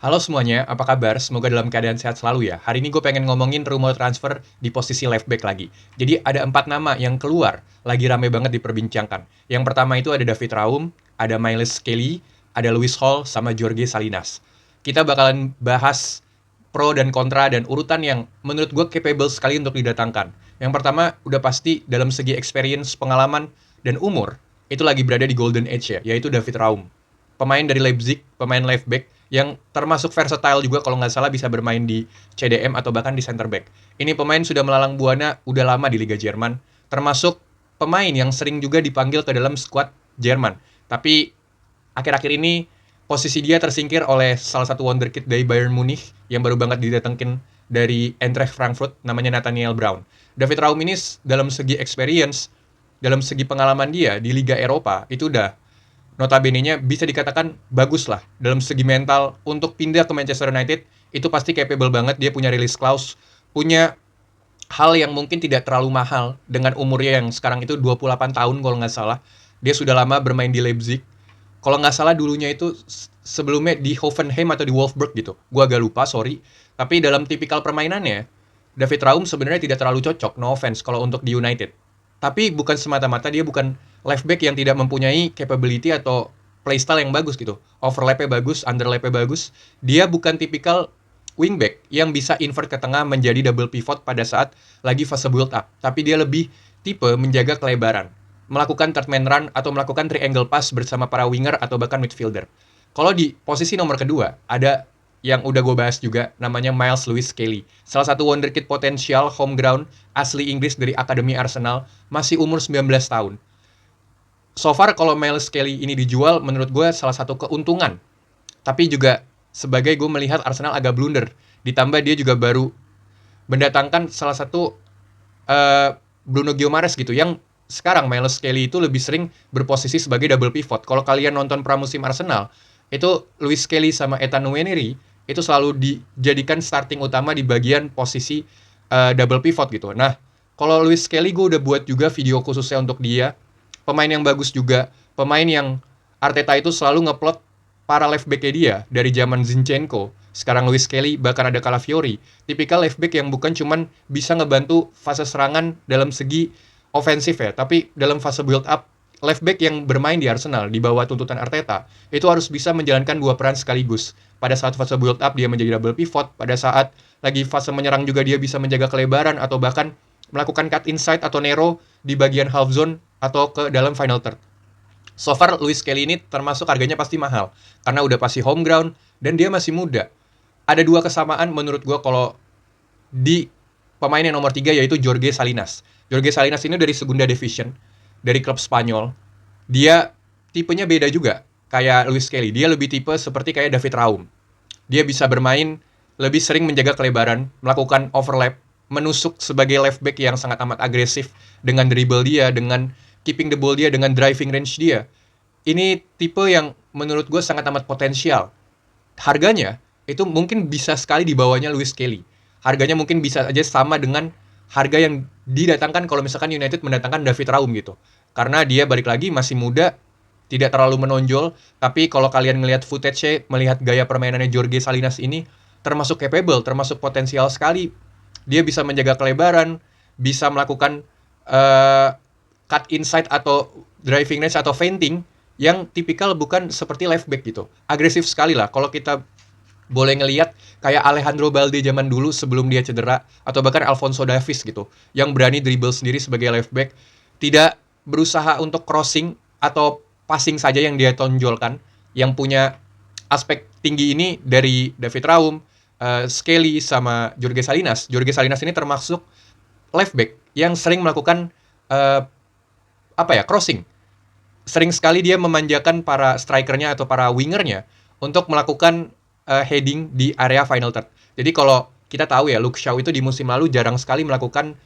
Halo semuanya, apa kabar? Semoga dalam keadaan sehat selalu ya. Hari ini gue pengen ngomongin rumor transfer di posisi left back lagi. Jadi ada 4 nama yang keluar, lagi rame banget diperbincangkan. Yang pertama itu ada David Raum, ada Miles Kelly, ada Lewis Hall, sama Jorge Salinas. Kita bakalan bahas pro dan kontra dan urutan yang menurut gue capable sekali untuk didatangkan. Yang pertama, udah pasti dalam segi experience, pengalaman, dan umur, itu lagi berada di golden age ya, yaitu David Raum. Pemain dari Leipzig, pemain left back, yang termasuk versatile juga kalau nggak salah bisa bermain di CDM atau bahkan di center back. Ini pemain sudah melalang buana udah lama di Liga Jerman, termasuk pemain yang sering juga dipanggil ke dalam skuad Jerman. Tapi akhir-akhir ini posisi dia tersingkir oleh salah satu wonderkid dari Bayern Munich yang baru banget didatengin dari Eintracht Frankfurt, namanya Nathaniel Brown. David Raum ini dalam segi experience, dalam segi pengalaman dia di Liga Eropa itu udah notabene-nya bisa dikatakan bagus lah dalam segi mental untuk pindah ke Manchester United. Itu pasti capable banget, dia punya release clause, punya hal yang mungkin tidak terlalu mahal dengan umurnya yang sekarang itu 28 tahun kalau nggak salah. Dia sudah lama bermain di Leipzig. Kalau nggak salah dulunya itu sebelumnya di Hoffenheim atau di Wolfsburg gitu. Gua agak lupa, sorry. Tapi dalam tipikal permainannya, David Raum sebenarnya tidak terlalu cocok, no offense, kalau untuk di United. Tapi bukan semata-mata dia bukan left back yang tidak mempunyai capability atau playstyle yang bagus gitu. Overlap-nya bagus, underlap-nya bagus. Dia bukan tipikal wingback yang bisa invert ke tengah menjadi double pivot pada saat lagi fase build up. Tapi dia lebih tipe menjaga kelebaran, melakukan third man run atau melakukan triangle pass bersama para winger atau bahkan midfielder. Kalau di posisi nomor kedua, ada yang udah gue bahas juga, namanya Miles Lewis Kelly. Salah satu wonderkid potensial home ground asli Inggris dari Akademi Arsenal, masih umur 19 tahun. So far kalau Miles Kelly ini dijual, menurut gue salah satu keuntungan. Tapi juga sebagai gue melihat Arsenal agak blunder. Ditambah dia juga baru mendatangkan salah satu Bruno Guimaraes gitu, yang sekarang Miles Kelly itu lebih sering berposisi sebagai double pivot. Kalau kalian nonton pramusim Arsenal, itu Luis Kelly sama Ethan Nwaneri itu selalu dijadikan starting utama di bagian posisi double pivot gitu. Nah, kalau Luis Kelly gue udah buat juga video khususnya untuk dia. Pemain yang bagus juga, pemain yang Arteta itu selalu ngeplot para left back-nya dia dari zaman Zinchenko, sekarang Luis Kelly, bahkan ada Calafiori. Tipikal left back yang bukan cuman bisa ngebantu fase serangan dalam segi ofensif ya, tapi dalam fase build up, left back yang bermain di Arsenal di bawah tuntutan Arteta itu harus bisa menjalankan dua peran sekaligus. Pada saat fase build up dia menjadi double pivot, pada saat lagi fase menyerang juga dia bisa menjaga kelebaran atau bahkan melakukan cut inside atau narrow di bagian half zone atau ke dalam final third. So far Luis Kelly ini termasuk harganya pasti mahal karena udah pasti home ground dan dia masih muda. Ada dua kesamaan menurut gue kalau di pemain yang nomor 3 yaitu Jorge Salinas. Jorge Salinas ini dari Segunda Division, dari klub Spanyol. Dia tipenya beda juga kayak Luis Kelly. Dia lebih tipe seperti kayak David Raum. Dia bisa bermain lebih sering menjaga kelebaran, melakukan overlap, menusuk sebagai left back yang sangat amat agresif dengan dribble dia, dengan keeping the ball dia, dengan driving range dia. Ini tipe yang menurut gue sangat amat potensial. Harganya itu mungkin bisa sekali di bawahnya Luis Kelly. Harganya mungkin bisa aja sama dengan harga yang didatangkan kalau misalkan United mendatangkan David Raum gitu. Karena dia balik lagi masih muda, tidak terlalu menonjol, tapi kalau kalian ngelihat footage-nya, melihat gaya permainannya Jorge Salinas ini termasuk capable, termasuk potensial sekali. Dia bisa menjaga kelebaran, bisa melakukan cut inside atau driving range atau feinting yang tipikal bukan seperti left back gitu. Agresif sekali lah. Kalau kita boleh ngelihat kayak Alejandro Balde zaman dulu sebelum dia cedera, atau bahkan Alphonso Davies gitu, yang berani dribble sendiri sebagai left back, tidak berusaha untuk crossing atau passing saja yang dia tonjolkan. Yang punya aspek tinggi ini dari David Raum, Skelly sama Jorge Salinas. Jorge Salinas ini termasuk left back yang sering melakukan crossing. Sering sekali dia memanjakan para strikernya atau para wingernya untuk melakukan heading di area final third. Jadi kalau kita tahu ya, Luke Shaw itu di musim lalu jarang sekali melakukan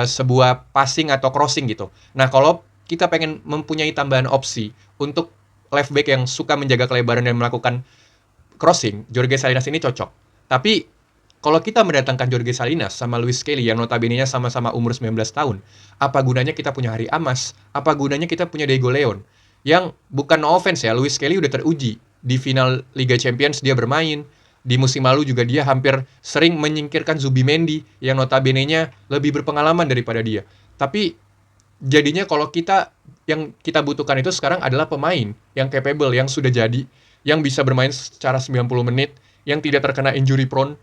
sebuah passing atau crossing gitu. Nah, kalau kita pengen mempunyai tambahan opsi untuk left back yang suka menjaga kelebaran dan melakukan crossing, Jorge Salinas ini cocok. Tapi kalau kita mendatangkan Jorge Salinas sama Luis Kelly yang notabene-nya sama-sama umur 19 tahun, apa gunanya kita punya Harry Amas? Apa gunanya kita punya Diego Leon? Yang bukan no offense ya, Luis Kelly udah teruji. Di final Liga Champions dia bermain, Di musim lalu juga dia hampir sering menyingkirkan Zubimendi yang notabene-nya lebih berpengalaman daripada dia. Tapi jadinya kalau yang kita butuhkan itu sekarang adalah pemain yang capable, yang sudah jadi, yang bisa bermain secara 90 menit, yang tidak terkena injury prone,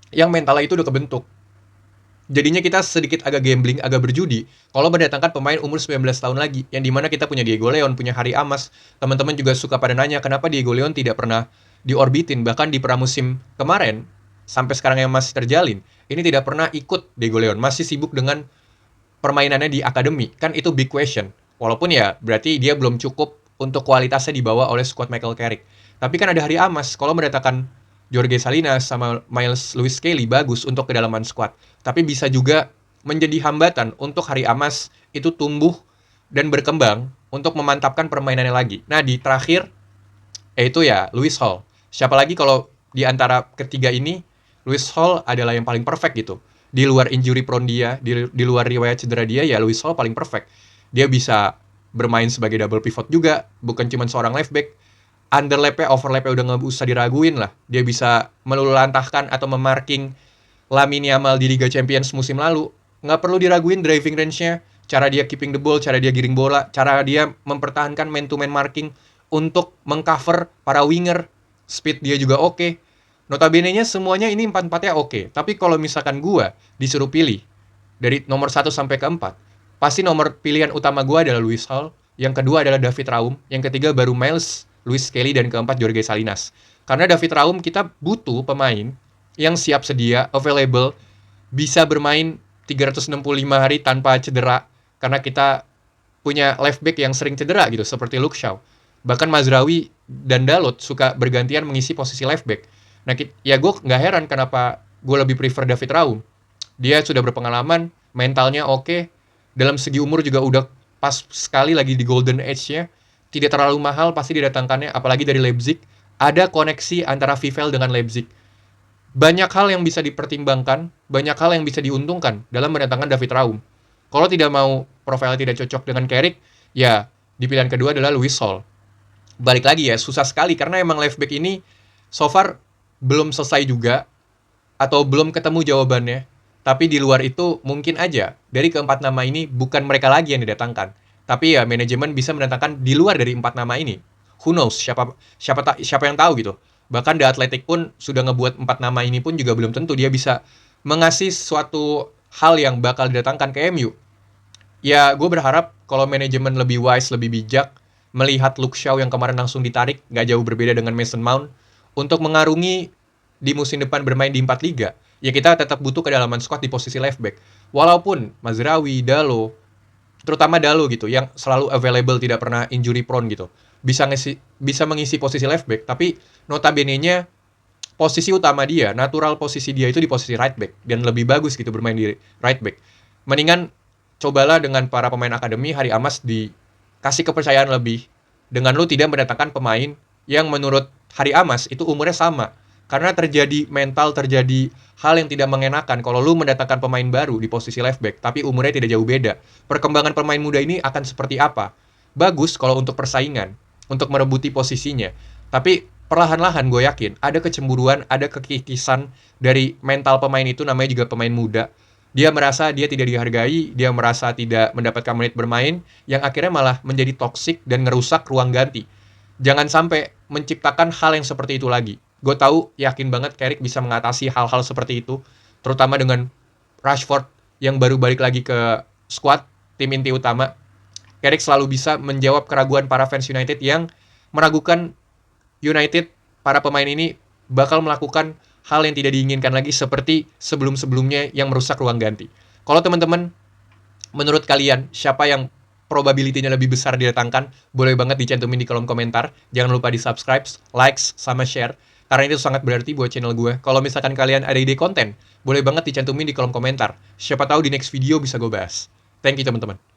yang mentalnya itu udah kebentuk. Jadinya kita sedikit agak gambling, agak berjudi kalau mendatangkan pemain umur 19 tahun lagi, yang dimana kita punya Diego Leon, punya Harry Amas. Teman-teman juga suka pada nanya kenapa Diego Leon tidak pernah diorbitin, bahkan di pramusim kemarin sampai sekarang yang masih terjalin ini tidak pernah ikut. Diego Leon masih sibuk dengan permainannya di akademi. Kan itu big question, walaupun ya berarti dia belum cukup untuk kualitasnya dibawa oleh squad Michael Carrick. Tapi kan ada Harry Amas, kalau mendatangkan Jorge Salinas sama Miles Lewis Kelly bagus untuk kedalaman squad, tapi bisa juga menjadi hambatan untuk Harry Amas itu tumbuh dan berkembang untuk memantapkan permainannya lagi. Nah, di terakhir yaitu ya Lewis Hall. Siapa lagi kalau di antara ketiga ini, Lewis Hall adalah yang paling perfect gitu. Di luar injury prone dia, di luar riwayat cedera dia, ya Lewis Hall paling perfect. Dia bisa bermain sebagai double pivot juga, bukan cuma seorang left back. Underlap-nya, overlap-nya udah nggak usah diraguin lah. Dia bisa melulantahkan atau memarking Lamine Yamal di Liga Champions musim lalu. Nggak perlu diraguin driving range-nya, cara dia keeping the ball, cara dia giring bola, cara dia mempertahankan man-to-man marking untuk mengcover para winger. Speed dia juga oke. Notabene-nya semuanya ini 4-4-nya oke. Tapi kalau misalkan gua disuruh pilih dari nomor 1 sampai ke 4, pasti nomor pilihan utama gua adalah Lewis Hall, yang kedua adalah David Raum, yang ketiga baru Miles Lewis Kelly, dan keempat Jorge Salinas. Karena David Raum kita butuh pemain yang siap sedia, available, bisa bermain 365 hari tanpa cedera, karena kita punya left back yang sering cedera gitu, seperti Luke Shaw. Bahkan Mazraoui dan Dalot suka bergantian mengisi posisi left back. Nah, ya gue nggak heran kenapa gue lebih prefer David Raum. Dia sudah berpengalaman, mentalnya oke, dalam segi umur juga udah pas sekali lagi di golden age-nya, tidak terlalu mahal pasti didatangkannya, apalagi dari Leipzig. Ada koneksi antara Vivel dengan Leipzig. Banyak hal yang bisa dipertimbangkan, banyak hal yang bisa diuntungkan dalam mendatangkan David Raum. Kalau tidak mau profilnya tidak cocok dengan Carrick, ya di pilihan kedua adalah Lewis Hall. Balik lagi ya, susah sekali karena emang left back ini so far belum selesai juga, atau belum ketemu jawabannya. Tapi di luar itu mungkin aja dari keempat nama ini bukan mereka lagi yang didatangkan, tapi ya manajemen bisa mendatangkan di luar dari 4 nama ini. Who knows, siapa yang tahu gitu. Bahkan The Athletic pun sudah ngebuat 4 nama ini pun juga belum tentu dia bisa mengasih suatu hal yang bakal didatangkan ke MU. Ya, gue berharap kalau manajemen lebih wise, lebih bijak, melihat Luke Shaw yang kemarin langsung ditarik, gak jauh berbeda dengan Mason Mount, untuk mengarungi di musim depan bermain di 4 liga, ya kita tetap butuh kedalaman squad di posisi left back. Walaupun Mazraoui, Dalo, terutama Dalo gitu, yang selalu available, tidak pernah injury prone gitu, bisa mengisi posisi left back, tapi notabene-nya posisi utama dia, natural posisi dia itu di posisi right back, dan lebih bagus gitu bermain di right back. Mendingan cobalah dengan para pemain akademi, Harry Amas dikasih kepercayaan lebih, dengan lu tidak mendatangkan pemain yang menurut Harry Amas itu umurnya sama. Karena terjadi hal yang tidak mengenakan kalau lu mendatangkan pemain baru di posisi left back, tapi umurnya tidak jauh beda. Perkembangan pemain muda ini akan seperti apa? Bagus kalau untuk persaingan, untuk merebuti posisinya. Tapi perlahan-lahan gue yakin ada kecemburuan, ada kekikisan dari mental pemain itu, namanya juga pemain muda. Dia merasa dia tidak dihargai, dia merasa tidak mendapatkan menit bermain, yang akhirnya malah menjadi toksik dan ngerusak ruang ganti. Jangan sampai menciptakan hal yang seperti itu lagi. Gue tahu, yakin banget Carrick bisa mengatasi hal-hal seperti itu, terutama dengan Rashford yang baru balik lagi ke squad tim inti utama. Carrick selalu bisa menjawab keraguan para fans United yang meragukan United, para pemain ini bakal melakukan hal yang tidak diinginkan lagi seperti sebelum-sebelumnya yang merusak ruang ganti. Kalau teman-teman, menurut kalian siapa yang probability-nya lebih besar didatangkan? Boleh banget dicantumin di kolom komentar. Jangan lupa di subscribe, likes, sama share, karena itu sangat berarti buat channel gue. Kalau misalkan kalian ada ide konten, boleh banget dicantumin di kolom komentar. Siapa tahu di next video bisa gue bahas. Thank you teman-teman.